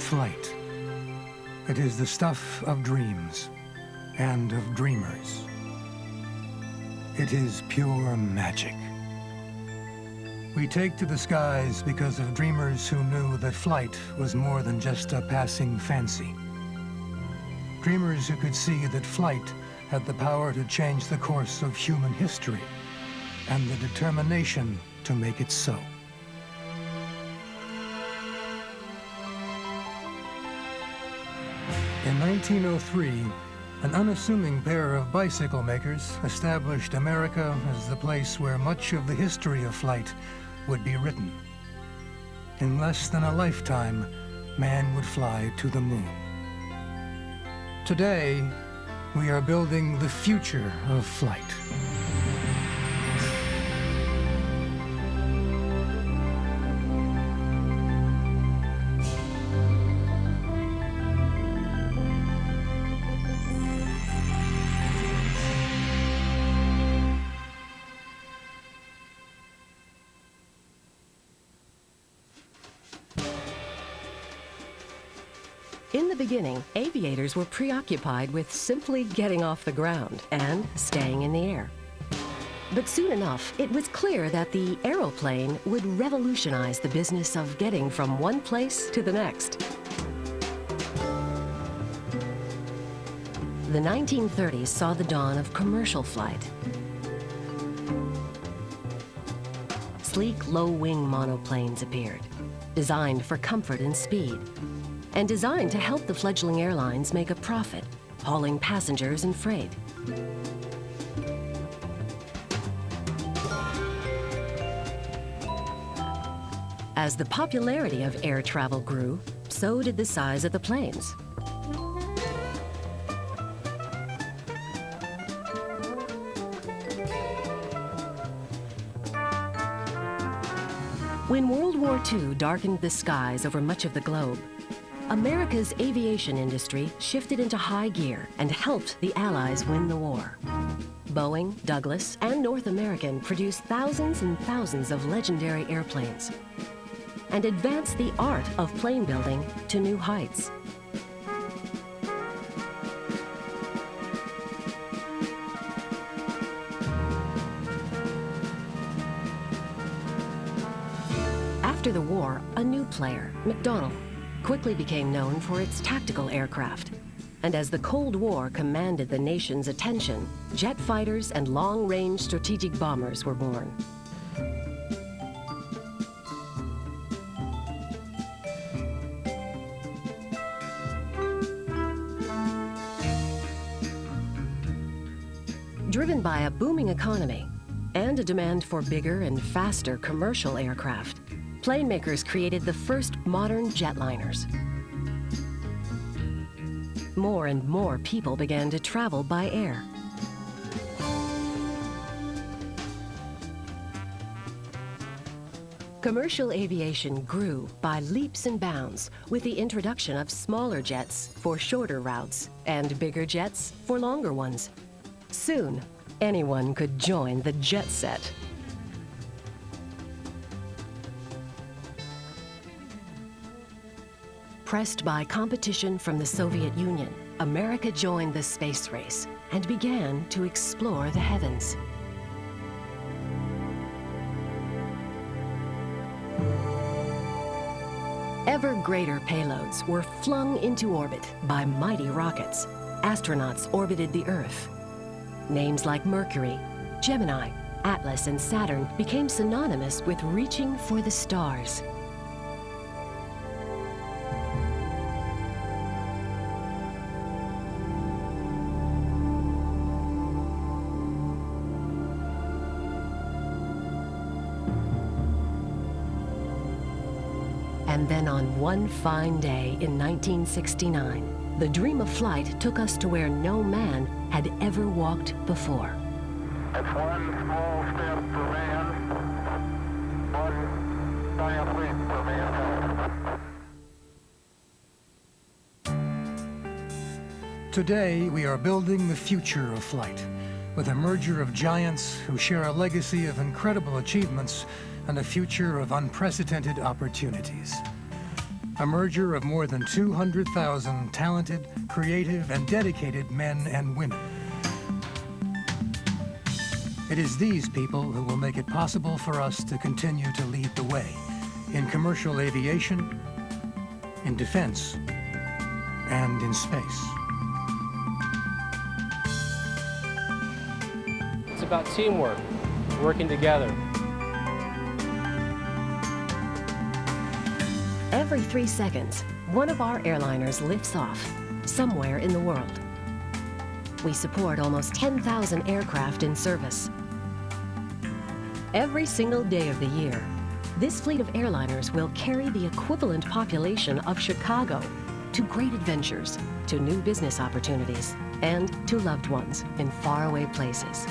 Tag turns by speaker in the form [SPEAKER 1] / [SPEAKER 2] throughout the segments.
[SPEAKER 1] Flight. It is the stuff of dreams and of dreamers. It is pure magic. We take to the skies because of dreamers who knew that flight was more than just a passing fancy. Dreamers who could see that flight had the power to change the course of human history and the determination to make it so. In 1903, an unassuming pair of bicycle makers established America as the place where much of the history of flight would be written. In less than a lifetime, man would fly to the moon. Today, we are building the future of flight.
[SPEAKER 2] In the beginning, aviators were preoccupied with simply getting off the ground and staying in the air. But soon enough, it was clear that the aeroplane would revolutionize the business of getting from one place to the next. The 1930s saw the dawn of commercial flight. Sleek, low-wing monoplanes appeared, designed for comfort and speed, and designed to help the fledgling airlines make a profit, hauling passengers and freight. As the popularity of air travel grew, so did the size of the planes. When World War II darkened the skies over much of the globe, America's aviation industry shifted into high gear and helped the Allies win the war. Boeing, Douglas, and North American produced thousands and thousands of legendary airplanes and advanced the art of plane building to new heights. After the war, a new player, McDonnell, quickly became known for its tactical aircraft. And as the Cold War commanded the nation's attention, jet fighters and long-range strategic bombers were born. Driven by a booming economy and a demand for bigger and faster commercial aircraft, plane makers created the first modern jetliners. More and more people began to travel by air. Commercial aviation grew by leaps and bounds with the introduction of smaller jets for shorter routes and bigger jets for longer ones. Soon, anyone could join the jet set. Pressed by competition from the Soviet Union, America joined the space race and began to explore the heavens. Ever greater payloads were flung into orbit by mighty rockets. Astronauts orbited the Earth. Names like Mercury, Gemini, Atlas, and Saturn became synonymous with reaching for the stars. And then on one fine day in 1969, the dream of flight took us to where no man had ever walked before.
[SPEAKER 3] It's one small step for man, one giant leap for mankind.
[SPEAKER 1] Today, we are building the future of flight with a merger of giants who share a legacy of incredible achievements and a future of unprecedented opportunities. a merger of more than 200,000 talented, creative, and dedicated men and women. It is these people who will make it possible for us to continue to lead the way in commercial aviation, in defense, and in space.
[SPEAKER 4] It's about teamwork, working together.
[SPEAKER 2] Every 3 seconds, one of our airliners lifts off, somewhere in the world. We support almost 10,000 aircraft in service. Every single day of the year, this fleet of airliners will carry the equivalent population of Chicago to great adventures, to new business opportunities, and to loved ones in faraway places.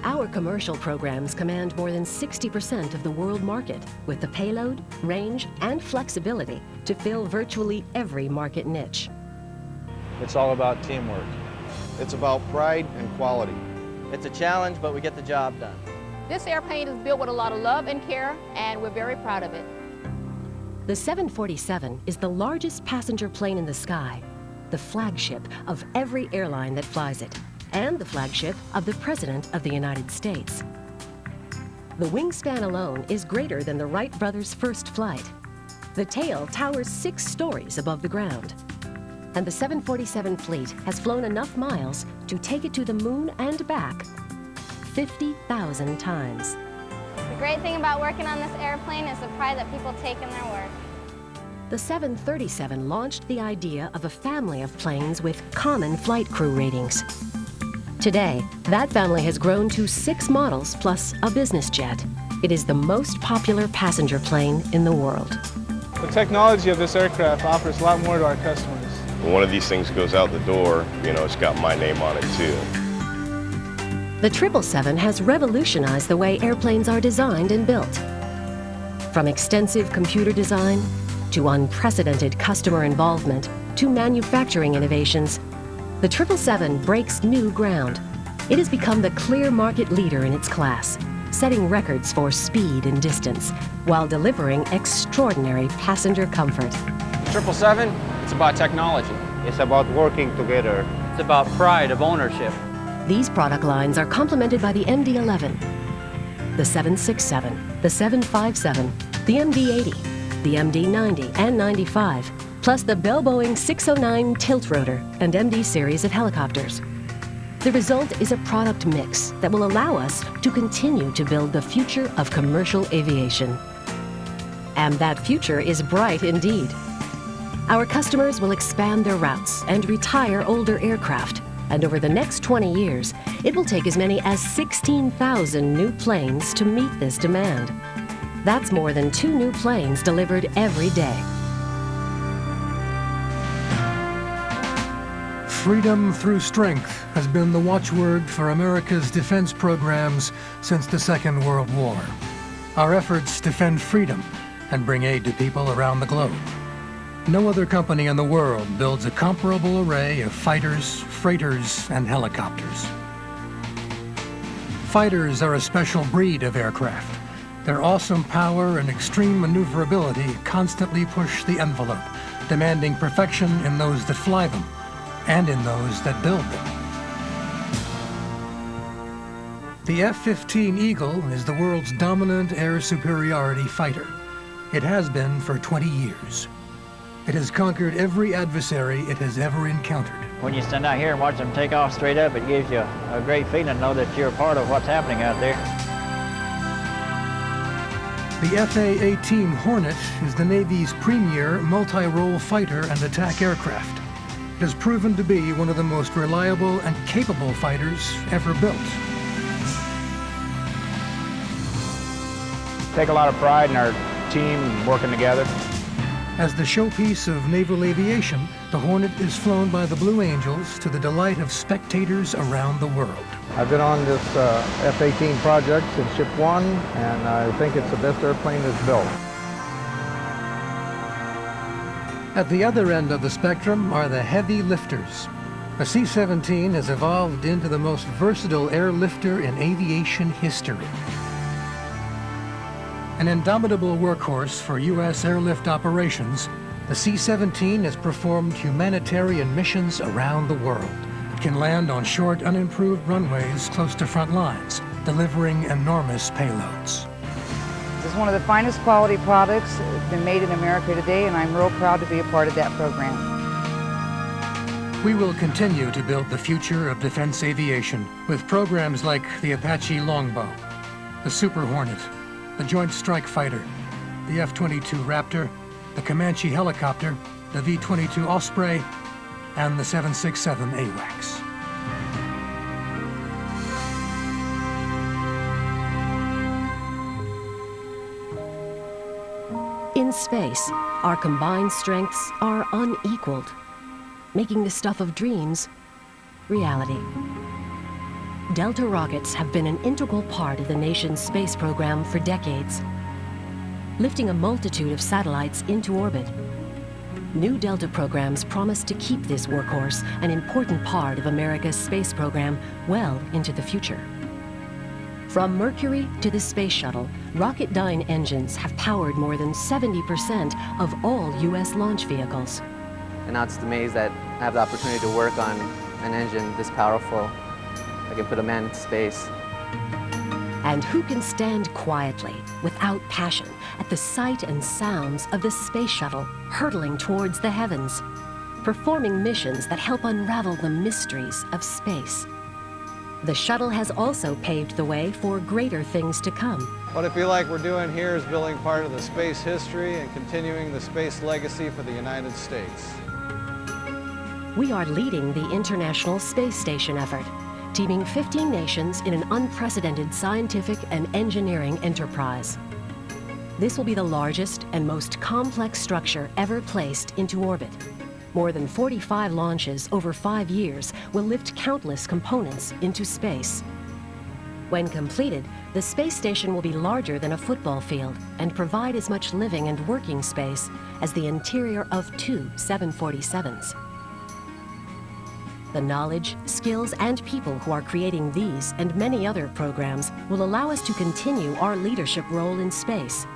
[SPEAKER 2] Our commercial programs command more than 60% of the world market, with the payload, range, and flexibility to fill virtually every market niche.
[SPEAKER 5] It's all about teamwork.
[SPEAKER 6] It's about pride and quality.
[SPEAKER 7] It's a challenge, but we get the job done.
[SPEAKER 8] This airplane is built with a lot of love and care, and we're very proud of it.
[SPEAKER 2] The 747 is the largest passenger plane in the sky, the flagship of every airline that flies it, and the flagship of the President of the United States. The wingspan alone is greater than the Wright brothers' first flight. The tail towers 6 stories above the ground. And the 747 fleet has flown enough miles to take it to the moon and back 50,000 times.
[SPEAKER 9] The great thing about working on this airplane is the pride that people take in their work.
[SPEAKER 2] The 737 launched the idea of a family of planes with common flight crew ratings. Today, that family has grown to 6 models plus a business jet. It is the most popular passenger plane in the world.
[SPEAKER 5] The technology of this aircraft offers a lot more to our customers.
[SPEAKER 10] When one of these things goes out the door, you know, it's got my name on it too.
[SPEAKER 2] The 777 has revolutionized the way airplanes are designed and built. From extensive computer design, to unprecedented customer involvement, to manufacturing innovations, the 777 breaks new ground. It has become the clear market leader in its class, setting records for speed and distance, while delivering extraordinary passenger comfort.
[SPEAKER 4] 777, it's about technology.
[SPEAKER 6] It's about working together.
[SPEAKER 7] It's about pride of ownership.
[SPEAKER 2] These product lines are complemented by the MD-11, the 767, the 757, the MD-80, the MD-90 and 95, plus the Bell Boeing 609 tiltrotor and MD series of helicopters. The result is a product mix that will allow us to continue to build the future of commercial aviation. And that future is bright indeed. Our customers will expand their routes and retire older aircraft. And over the next 20 years, it will take as many as 16,000 new planes to meet this demand. That's more than 2 new planes delivered every day.
[SPEAKER 1] Freedom through strength has been the watchword for America's defense programs since the Second World War. Our efforts defend freedom and bring aid to people around the globe. No other company in the world builds a comparable array of fighters, freighters, and helicopters. Fighters are a special breed of aircraft. Their awesome power and extreme maneuverability constantly push the envelope, demanding perfection in those that fly them and in those that build them. The F-15 Eagle is the world's dominant air superiority fighter. It has been for 20 years. It has conquered every adversary it has ever encountered.
[SPEAKER 7] When you stand out here and watch them take off straight up, it gives you a great feeling to know that you're a part of what's happening out there.
[SPEAKER 1] The FA-18 Hornet is the Navy's premier multi-role fighter and attack aircraft. It has proven to be one of the most reliable and capable fighters ever built.
[SPEAKER 5] Take a lot of pride in our team working together.
[SPEAKER 1] As the showpiece of naval aviation, the Hornet is flown by the Blue Angels to the delight of spectators around the world.
[SPEAKER 6] I've been on this F-18 project since Ship 1, and I think it's the best airplane that's built.
[SPEAKER 1] At the other end of the spectrum are the heavy lifters. The C-17 has evolved into the most versatile airlifter in aviation history. An indomitable workhorse for U.S. airlift operations, the C-17 has performed humanitarian missions around the world. It can land on short, unimproved runways close to front lines, delivering enormous payloads.
[SPEAKER 11] This is one of the finest quality products that's been made in America today, and I'm real proud to be a part of that program.
[SPEAKER 1] We will continue to build the future of defense aviation with programs like the Apache Longbow, the Super Hornet, the Joint Strike Fighter, the F-22 Raptor, the Comanche helicopter, the V-22 Osprey, and the 767 AWACS.
[SPEAKER 2] In space, our combined strengths are unequaled, making the stuff of dreams reality. Delta rockets have been an integral part of the nation's space program for decades, lifting a multitude of satellites into orbit. New Delta programs promise to keep this workhorse an important part of America's space program well into the future. From Mercury to the Space Shuttle, Rocketdyne engines have powered more than 70% of all U.S. launch vehicles.
[SPEAKER 12] And now it's amazed that I have the opportunity to work on an engine this powerful. I can put a man into space.
[SPEAKER 2] And who can stand quietly, without passion, at the sight and sounds of the Space Shuttle hurtling towards the heavens, performing missions that help unravel the mysteries of space? The shuttle has also paved the way for greater things to come.
[SPEAKER 13] What I feel like we're doing here is building part of the space history and continuing the space legacy for the United States.
[SPEAKER 2] We are leading the International Space Station effort, teaming 15 nations in an unprecedented scientific and engineering enterprise. This will be the largest and most complex structure ever placed into orbit. More than 45 launches over 5 years will lift countless components into space. When completed, the space station will be larger than a football field and provide as much living and working space as the interior of 2 747s. The knowledge, skills, and people who are creating these and many other programs will allow us to continue our leadership role in space,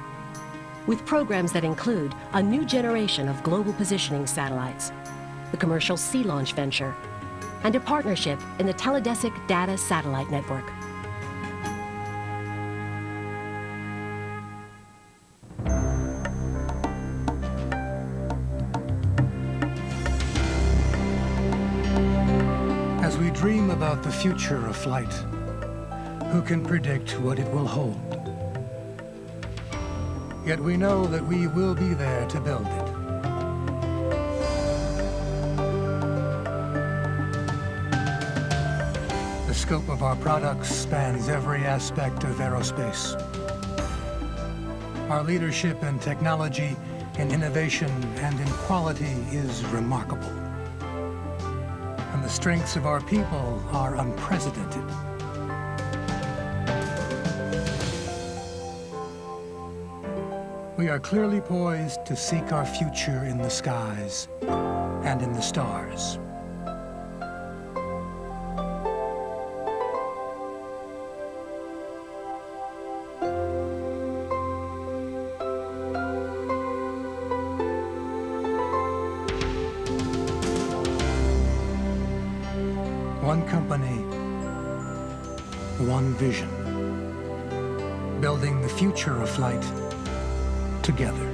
[SPEAKER 2] with programs that include a new generation of global positioning satellites, the commercial Sea Launch venture, and a partnership in the Teledesic Data Satellite Network.
[SPEAKER 1] As we dream about the future of flight, who can predict what it will hold? Yet we know that we will be there to build it. The scope of our products spans every aspect of aerospace. Our leadership in technology, in innovation, and in quality is remarkable. And the strengths of our people are unprecedented. We are clearly poised to seek our future in the skies and in the stars. One company, one vision, building the future of flight together.